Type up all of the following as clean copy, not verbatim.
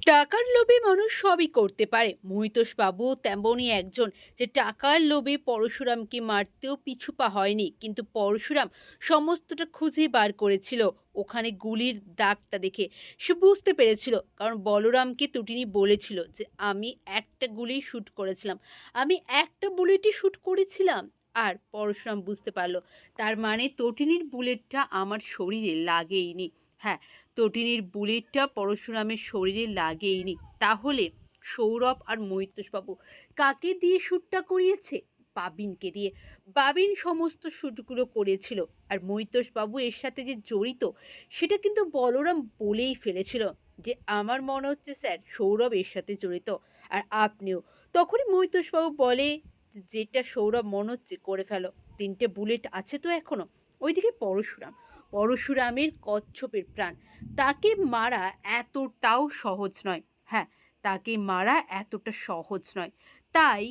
টাকার লোভে মানুষ সবই করতে পারে। মহিতোষ বাবু তেমনই একজন, যে টাকার লোভে পরশুরামকে মারতেও পিছুপা হয়নি, কিন্তু পরশুরাম সমস্তটা খুঁজে বার করেছিল। ওখানে গুলির দাগটা দেখে সে বুঝতে পেরেছিল, কারণ বলরামকে তটিনী বলেছিল যে আমি একটা গুলি শ্যুট করেছিলাম, আমি একটা বুলেটই শ্যুট করেছিলাম। আর পরশুরাম বুঝতে পারলো, তার মানে তটিনীর বুলেটটা আমার শরীরে লাগেইনি। হ্যাঁ, তটিনীর বুলেটটা পরশুরামের শরীরে লাগেইনি। তাহলে সৌরভ আর মহিতোষবাবু কাকে দিয়ে শ্যুটটা করিয়েছে? বাবিনকে দিয়ে। বাবিন সমস্ত শ্যুটগুলো করেছিল। আর মহিতোষবাবু এর সাথে যে জড়িত, সেটা কিন্তু বলরাম বলেই ফেলেছিল যে আমার মনে হচ্ছে স্যার সৌরভ এর সাথে জড়িত, আর আপনিও। তখনই মহিতোষবাবু বলে যে যেটা সৌরভ মনে হচ্ছে করে ফেলো, 3টে বুলেট আছে তো এখনো। ওইদিকে পরশুরাম, পরশুরামের কচ্ছপের প্রাণ, তাকে মারা এতটাও সহজ নয়। হ্যাঁ, তাকে মারা এতটা সহজ নয়। তাই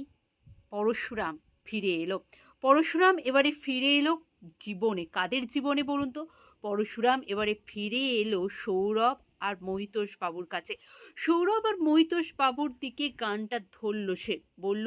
পরশুরাম ফিরে এলো। পরশুরাম এবারে ফিরে এলো জীবনে। কাদের জীবনে বলুন তো? পরশুরাম এবারে ফিরে এলো সৌরভ আর মহিতোষ বাবুর কাছে। সৌরভ আর মহিতোষ বাবুর দিকে গানটা ধরল সে। বলল,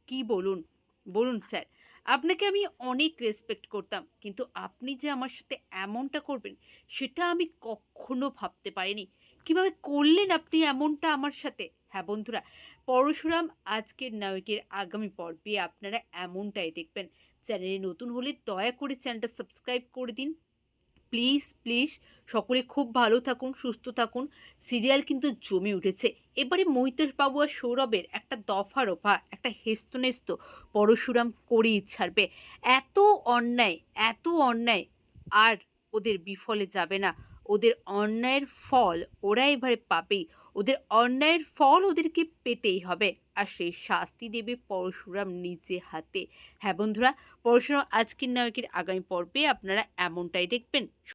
কি বলুন? বলুন স্যার। আপনাকে আমি অনেক রেসপেক্ট করতাম, কিন্তু আপনি যে আমার সাথে এমনটা করবেন, সেটা আমি কখনো ভাবতে পারিনি। কিভাবে করলেন আপনি এমনটা আমার সাথে? হ্যাঁ বন্ধুরা, পরশুরাম আজকের নায়কের আগামী পর্বে আপনারা এমনটাই দেখবেন। চ্যানেলে নতুন হলে দয়া করে চ্যানেলটা সাবস্ক্রাইব করে দিন। প্লিজ প্লিজ, সকলে খুব ভালো থাকুন, সুস্থ থাকুন। সিরিয়াল কিন্তু জমে উঠেছে। এবারে মহিতোষ বাবু আর সৌরভের একটা দফারফা, একটা হেস্তনেস্ত পরশুরাম করেই ছাড়বে। এত অন্যায়, এত অন্যায় আর ওদের বিফলে যাবে না। ওদের অন্যায়ের ফল ওরা এবারে পাবেই। ওদের অন্যায়ের ফল ওদেরকে পেতেই হবে। আর সেই শাস্তি দেবে পরশুরাম নিজে হাতে। হ্যাঁ বন্ধুরা, পরশুরাম আজকের নায়কের আগামী পর্বে আপনারা এমনটাই দেখবেন।